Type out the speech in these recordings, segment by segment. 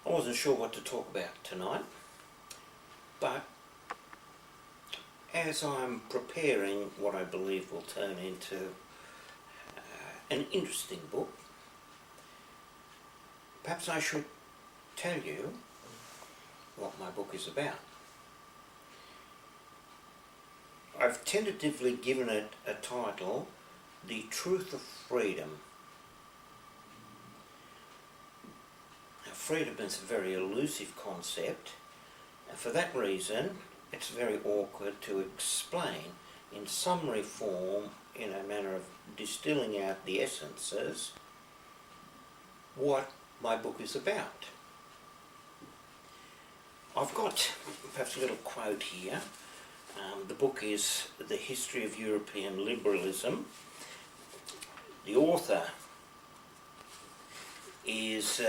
I wasn't sure what to talk about tonight, but as I'm preparing what I believe will turn into an interesting book, perhaps I should tell you what my book is about. I've tentatively given it a title, The Truth of Freedom. Now, freedom is a very elusive concept, and for that reason it's very awkward to explain in summary form, in a manner of distilling out the essences, what my book is about. I've got perhaps a little quote here. The book is The History of European Liberalism. The author is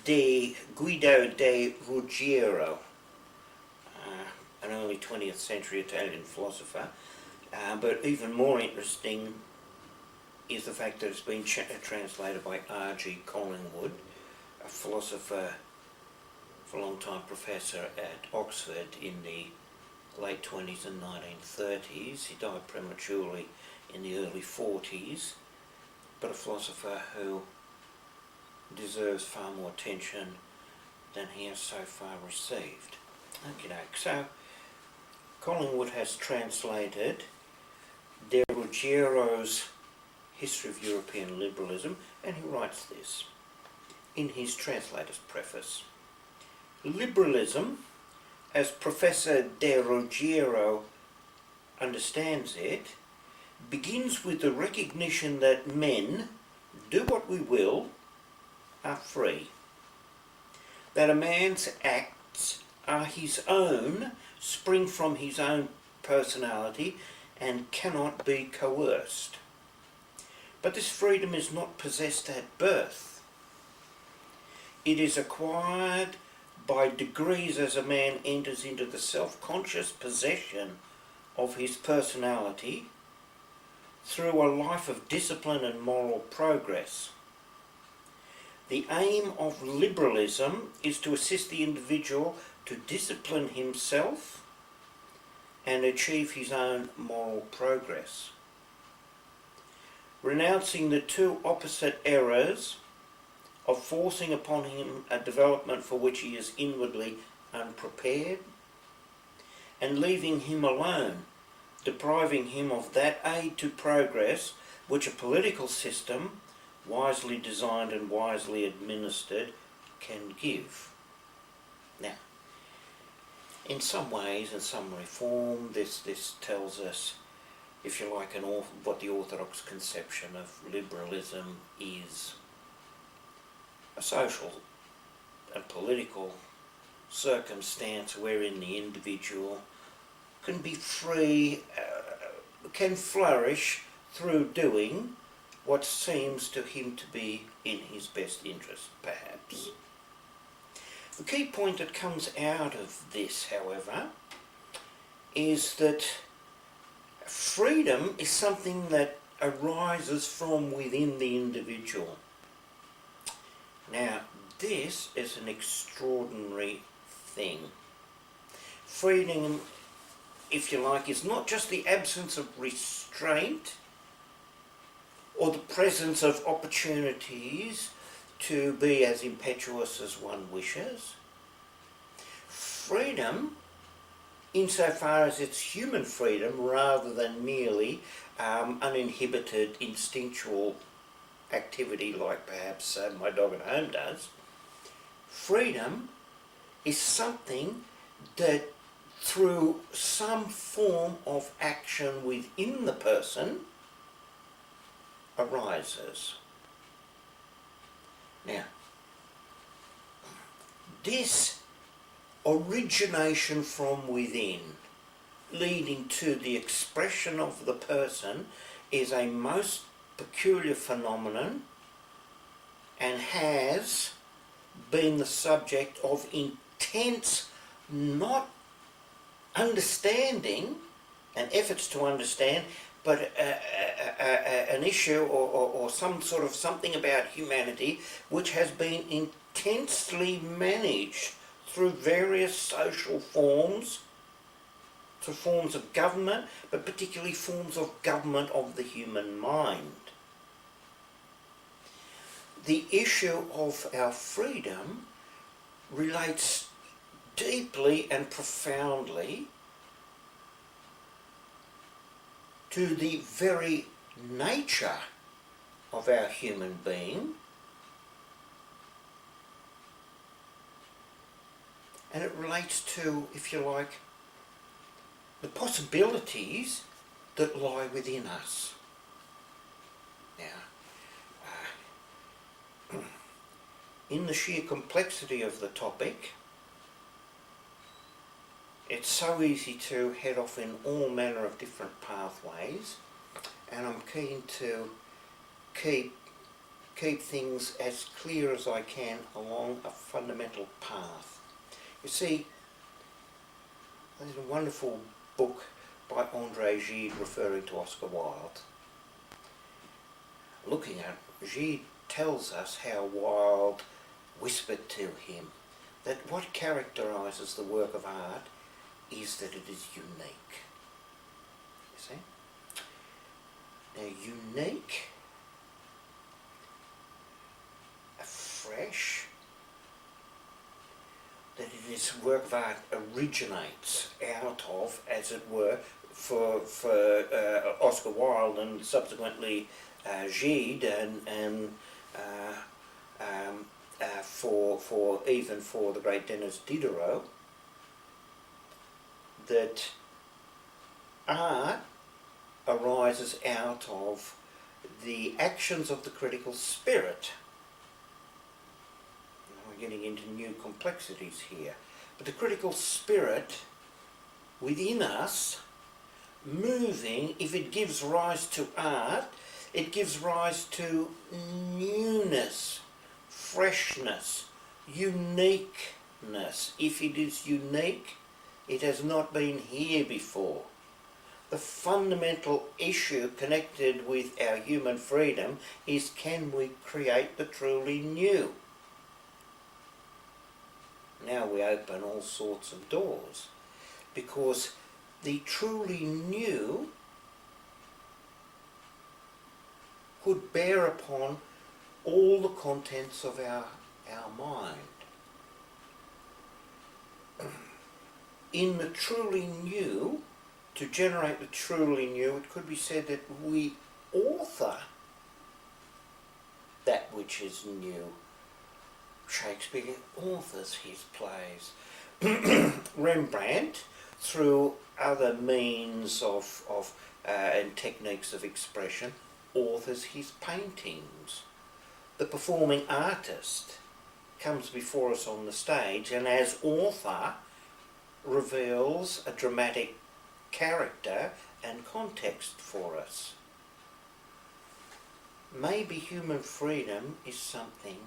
Guido de Ruggiero, an early 20th century Italian philosopher. But even more interesting is the fact that it's been translated by R.G. Collingwood, a philosopher, for a long time professor at Oxford in the late 20s and 1930s. He died prematurely in the early 40s, but a philosopher who deserves far more attention than he has so far received. So Collingwood has translated de Ruggiero's History of European Liberalism, and he writes this in his translator's preface. Liberalism, as Professor de Ruggiero understands it, begins with the recognition that men, do what we will, are free. That a man's acts are his own, spring from his own personality, and cannot be coerced. But this freedom is not possessed at birth. It is acquired by degrees as a man enters into the self-conscious possession of his personality through a life of discipline and moral progress. The aim of liberalism is to assist the individual to discipline himself and achieve his own moral progress. Renouncing the two opposite errors of forcing upon him a development for which he is inwardly unprepared, and leaving him alone, depriving him of that aid to progress which a political system, wisely designed and wisely administered, can give. Now, in some ways, in summary form, this tells us, if you like, what the orthodox conception of liberalism is. A social and political circumstance wherein the individual can be free, can flourish through doing what seems to him to be in his best interest, perhaps. The key point that comes out of this, however, is that freedom is something that arises from within the individual. Now, this is an extraordinary thing. Freedom, if you like, is not just the absence of restraint or the presence of opportunities to be as impetuous as one wishes. Freedom, insofar as it's human freedom rather than merely uninhibited instinctual activity like perhaps my dog at home does, freedom is something that through some form of action within the person arises. Now, this origination from within, leading to the expression of the person, is a most peculiar phenomenon and has been the subject of intense not understanding and efforts to understand but an issue or some sort of something about humanity which has been intensely managed through various social forms, through forms of government, but particularly forms of government of the human mind. The issue of our freedom relates deeply and profoundly to the very nature of our human being, and it relates to, if you like, the possibilities that lie within us. Now, in the sheer complexity of the topic, it's so easy to head off in all manner of different pathways, and I'm keen to keep things as clear as I can along a fundamental path. You see, there's a wonderful book by André Gide referring to Oscar Wilde. Looking at it, Gide tells us how Wilde whispered to him that what characterises the work of art is that it is unique. You see? Now, unique, afresh, that this work of art originates out of, as it were, for Oscar Wilde and subsequently Gide and for the great Denis Diderot, that art arises out of the actions of the critical spirit. We're getting into new complexities here. But the critical spirit within us, moving, if it gives rise to art, it gives rise to newness, freshness, uniqueness. If it is unique, it has not been here before. The fundamental issue connected with our human freedom is, can we create the truly new? Now we open all sorts of doors, because the truly new could bear upon all the contents of our mind. In the truly new, to generate the truly new, it could be said that we author that which is new. Shakespeare authors his plays. Rembrandt, through other means and techniques of expression, authors his paintings. The performing artist comes before us on the stage and as author reveals a dramatic character and context for us. Maybe human freedom is something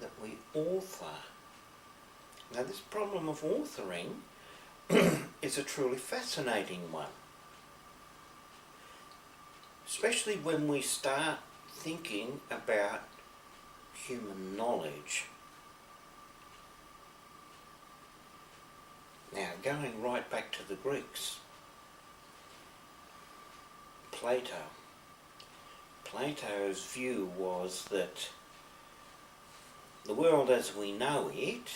that we author. Now, this problem of authoring is a truly fascinating one, especially when we start thinking about human knowledge. Now, going right back to the Greeks, Plato's view was that the world as we know it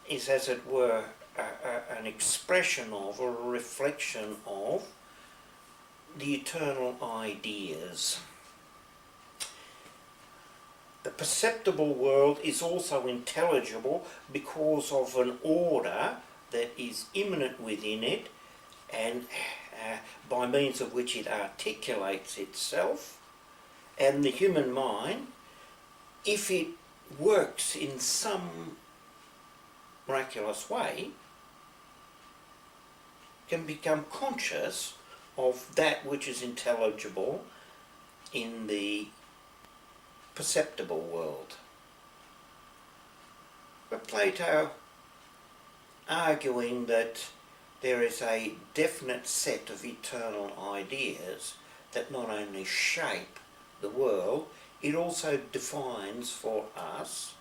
is, as it were, an expression of, or a reflection of, the eternal ideas. The perceptible world is also intelligible because of an order that is immanent within it, and by means of which it articulates itself. And the human mind, if it works in some miraculous way, can become conscious of that which is intelligible in the perceptible world. But Plato, arguing that there is a definite set of eternal ideas that not only shape the world, it also defines for us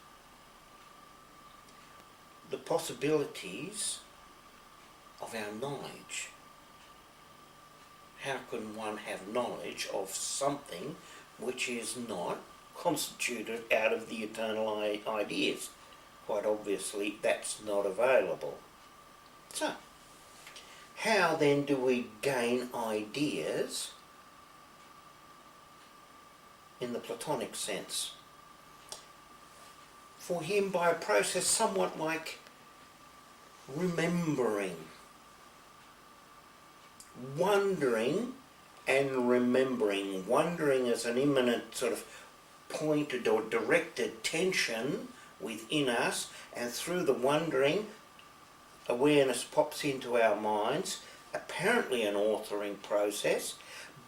the possibilities of our knowledge. How can one have knowledge of something which is not constituted out of the eternal ideas? Quite obviously that's not available. So, how then do we gain ideas in the Platonic sense? For him, by a process somewhat like remembering, wondering and remembering, wondering as an immanent sort of pointed or directed tension within us, and through the wondering, awareness pops into our minds, apparently an authoring process,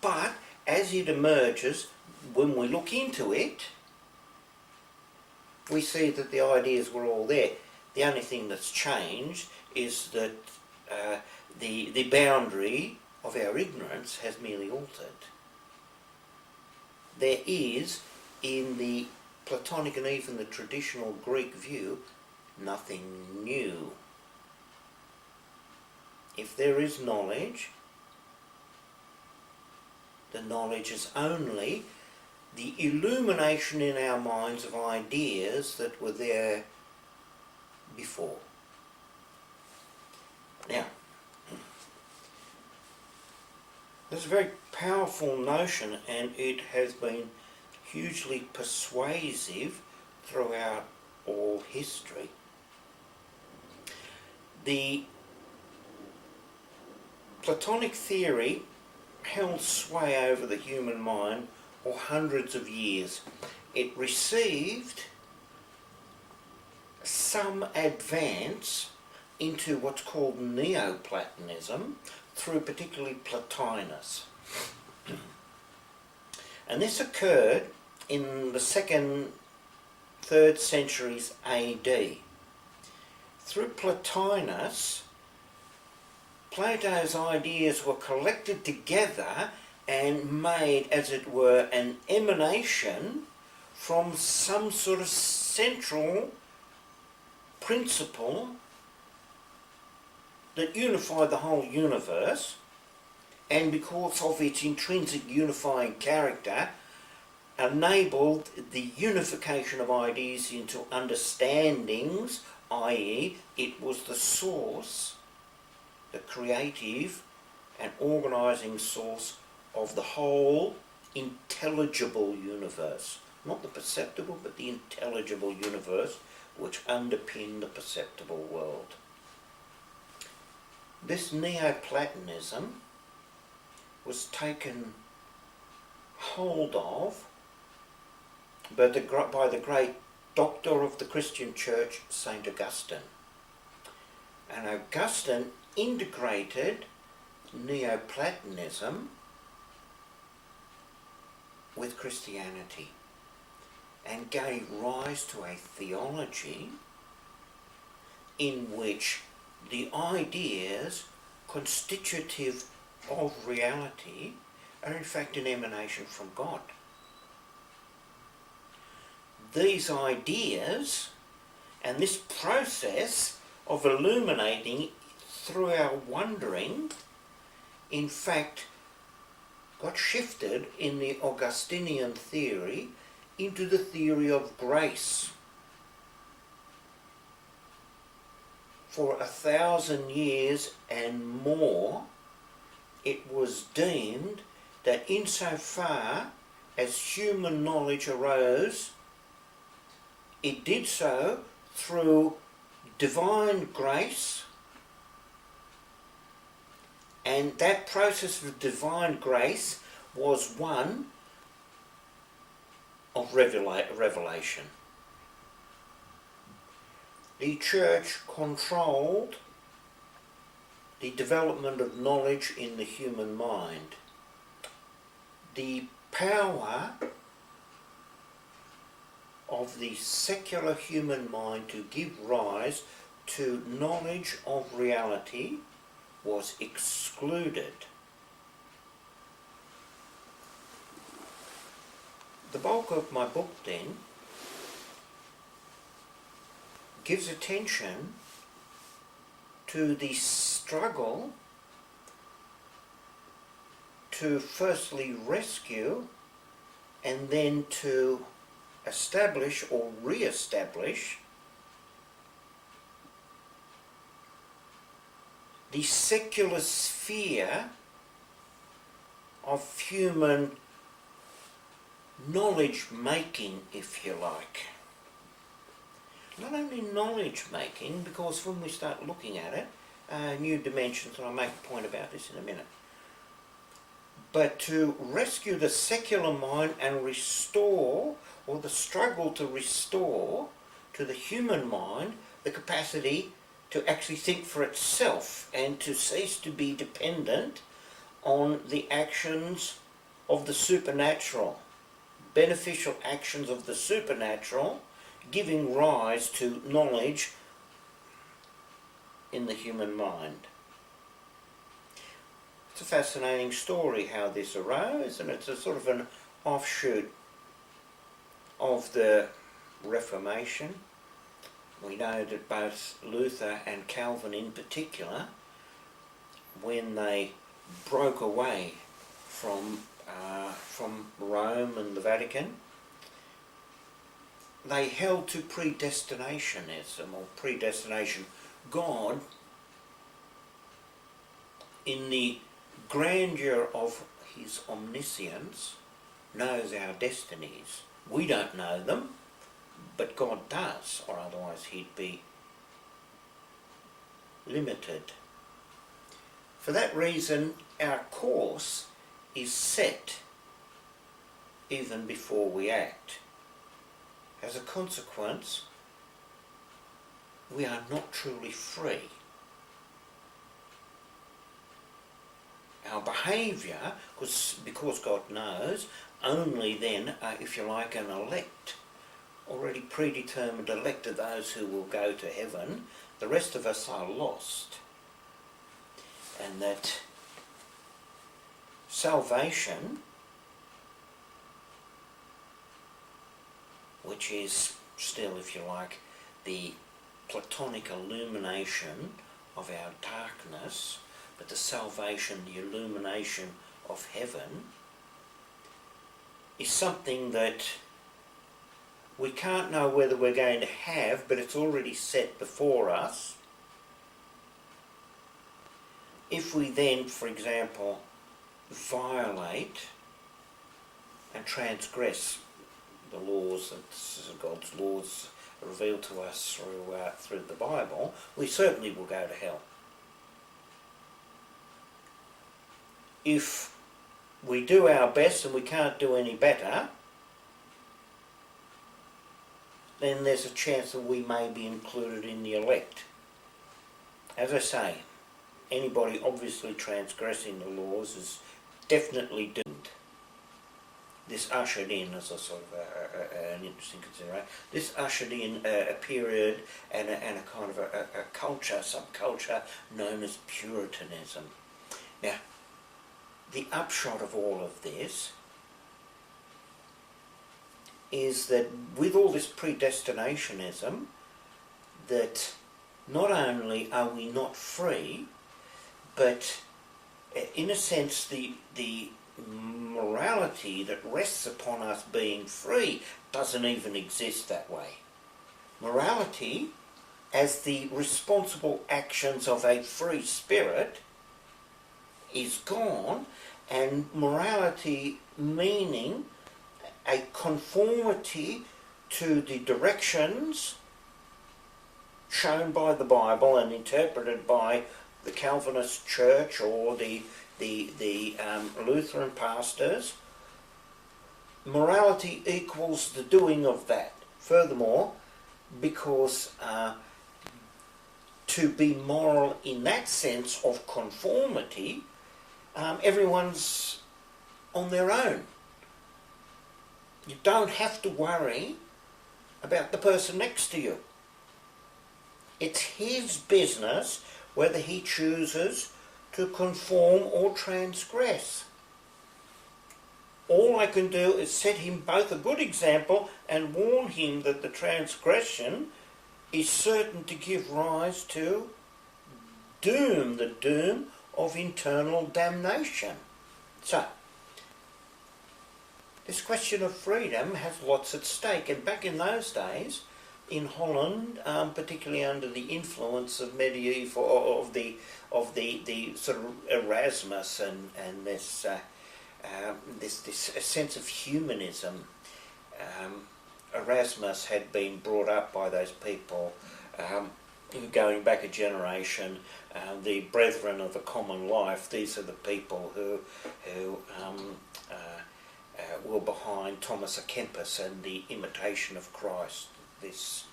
but as it emerges, when we look into it, we see that the ideas were all there. The only thing that's changed is that the boundary of our ignorance has merely altered. There is, in the Platonic and even the traditional Greek view, nothing new. If there is knowledge, the knowledge is only the illumination in our minds of ideas that were there before. Now, this is a very powerful notion, and it has been hugely persuasive throughout all history. The Platonic theory held sway over the human mind for hundreds of years. It received some advance into what's called Neoplatonism through particularly Plotinus. And this occurred in the 2nd, 3rd centuries AD. Through Plotinus, Plato's ideas were collected together and made, as it were, an emanation from some sort of central principle that unified the whole universe, and because of its intrinsic unifying character, enabled the unification of ideas into understandings, i.e. it was the source, the creative and organising source of the whole intelligible universe. Not the perceptible, but the intelligible universe which underpinned the perceptible world. This Neoplatonism was taken hold of by the great doctor of the Christian Church, St. Augustine. And Augustine integrated Neoplatonism with Christianity and gave rise to a theology in which the ideas constitutive of reality are in fact an emanation from God. These ideas and this process of illuminating through our wondering, in fact, got shifted in the Augustinian theory into the theory of grace. For 1,000 years and more, it was deemed that insofar as human knowledge arose, it did so through divine grace, and that process of divine grace was one of revelation. The Church controlled the development of knowledge in the human mind. The power of the secular human mind to give rise to knowledge of reality was excluded. The bulk of my book then gives attention to the struggle to firstly rescue and then to establish or re-establish the secular sphere of human knowledge making, if you like. Not only knowledge making, because when we start looking at it, new dimensions, and I'll make a point about this in a minute, but to rescue the secular mind and restore, or the struggle to restore to the human mind the capacity to actually think for itself and to cease to be dependent on the actions of the supernatural, beneficial actions of the supernatural, giving rise to knowledge in the human mind. It's a fascinating story how this arose, and it's a sort of an offshoot of the Reformation. We know that both Luther and Calvin in particular, when they broke away from Rome and the Vatican, they held to predestinationism or predestination. God, in the grandeur of his omniscience, knows our destinies. We don't know them, but God does, or otherwise he'd be limited. For that reason, our course is set even before we act. As a consequence, we are not truly free. Our behaviour, because God knows, only then, if you like, an elect, already predetermined elect of those who will go to heaven. The rest of us are lost. And that salvation, which is still, if you like, the Platonic illumination of our darkness, but the salvation, the illumination of heaven, is something that we can't know whether we're going to have, but it's already set before us. If we then, for example, violate and transgress the laws, that God's laws revealed to us through the Bible, we certainly will go to hell. If we do our best and we can't do any better, then there's a chance that we may be included in the elect. As I say, anybody obviously transgressing the laws is definitely doomed. This ushered in, as a sort of an interesting consideration, this ushered in a period and a kind of a culture, subculture known as Puritanism. Now, the upshot of all of this is that with all this predestinationism, that not only are we not free, but in a sense the morality that rests upon us being free doesn't even exist that way. Morality, as the responsible actions of a free spirit, is gone, and morality meaning a conformity to the directions shown by the Bible and interpreted by the Calvinist church or the Lutheran pastors. Morality equals the doing of that. Furthermore, because to be moral in that sense of conformity, everyone's on their own. You don't have to worry about the person next to you. It's his business whether he chooses to conform or transgress. All I can do is set him both a good example and warn him that the transgression is certain to give rise to doom, the doom of eternal damnation. So, this question of freedom has lots at stake, and back in those days, in Holland, particularly under the influence of medieval, of the sort of Erasmus and this sense of humanism. Erasmus had been brought up by those people, going back a generation, the brethren of a common life. These are the people who were behind Thomas à Kempis and the imitation of Christ. This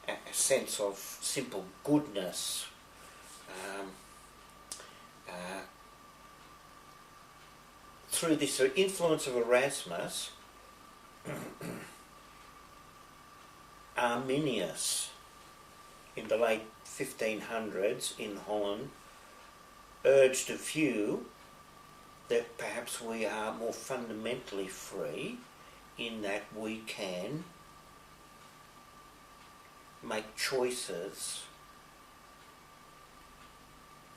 a sense of simple goodness. Through this influence of Erasmus, Arminius, in the late 1500s in Holland, urged a view that perhaps we are more fundamentally free in that we can make choices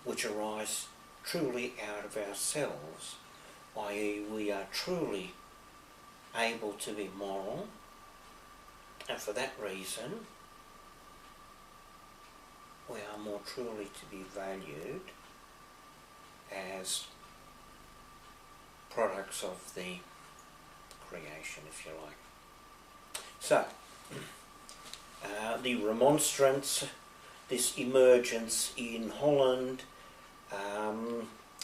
which arise truly out of ourselves, i.e. we are truly able to be moral, and for that reason we are more truly to be valued as products of the creation, if you like. So, the remonstrance, this emergence in Holland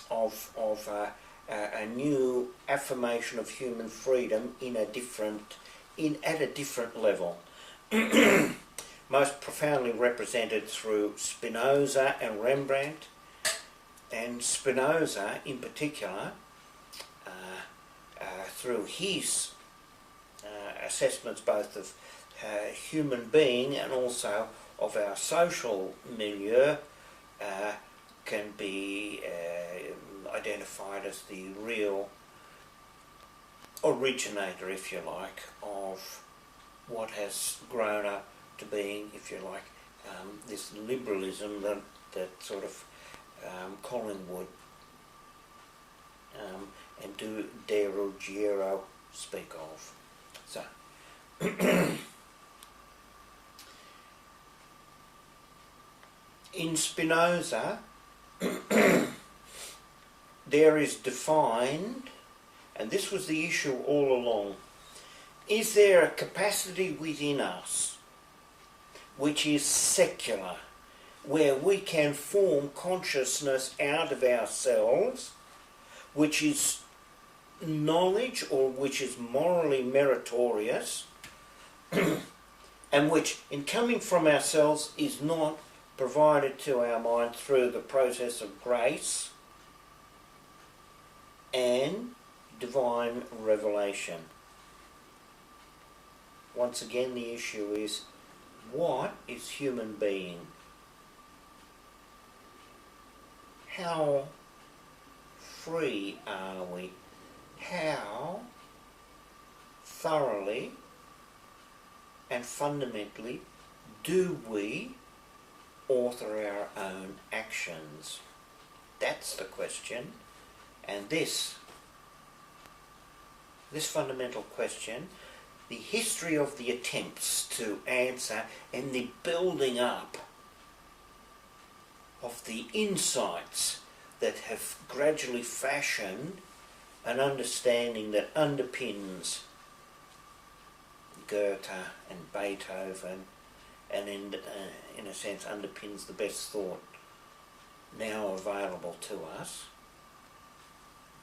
of a new affirmation of human freedom at a different level. Most profoundly represented through Spinoza and Rembrandt, and Spinoza in particular, through his assessments both of human being and also of our social milieu, can be identified as the real originator, if you like, of what has grown up to being, if you like, this liberalism that sort of Collingwood and De Ruggiero speak of. So, in Spinoza, there is defined, and this was the issue all along, is there a capacity within us which is secular, where we can form consciousness out of ourselves, which is knowledge or which is morally meritorious, and which, in coming from ourselves, is not provided to our mind through the process of grace and divine revelation. Once again, the issue is, what is human being? How free are we? How thoroughly and fundamentally do we author our own actions? That's the question. And this fundamental question, the history of the attempts to answer and the building up of the insights that have gradually fashioned an understanding that underpins Goethe and Beethoven, and in a sense underpins the best thought now available to us.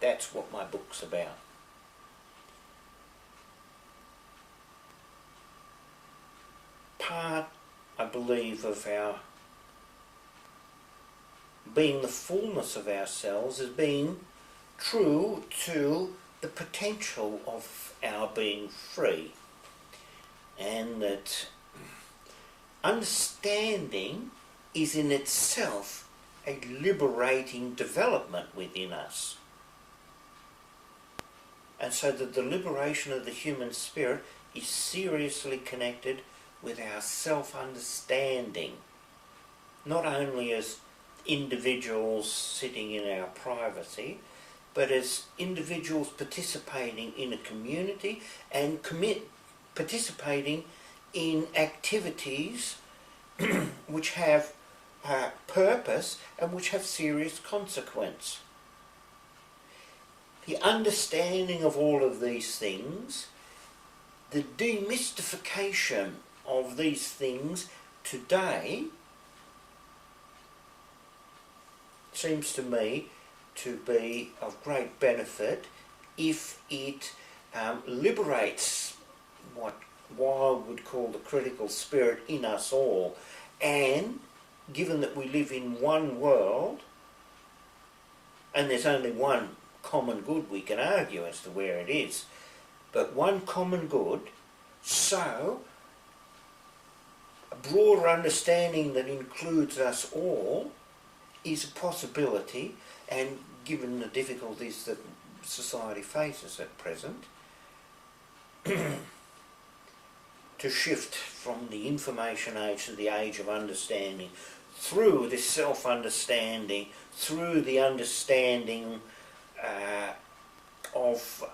That's what my book's about. Part, I believe, of our being the fullness of ourselves is being true to the potential of our being free, and that understanding is in itself a liberating development within us. And so that the liberation of the human spirit is seriously connected with our self-understanding, not only as individuals sitting in our privacy, but as individuals participating in a community and participating in activities which have purpose and which have serious consequence. The understanding of all of these things, the demystification of these things today seems to me to be of great benefit if it liberates what Wilde would call the critical spirit in us all. And given that we live in one world, and there's only one common good, we can argue as to where it is, but one common good, so a broader understanding that includes us all is a possibility, and given the difficulties that society faces at present, to shift from the information age to the age of understanding, through this self-understanding, through the understanding of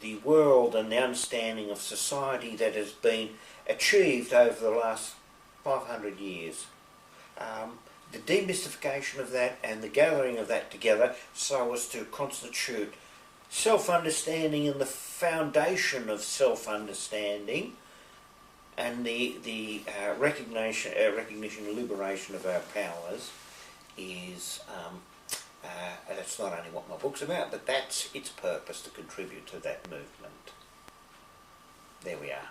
the world and the understanding of society that has been achieved over the last 500 years. The demystification of that and the gathering of that together so as to constitute self-understanding and the foundation of self-understanding, and the recognition and liberation of our powers is, that's not only what my book's about, but that's its purpose, to contribute to that movement. There we are.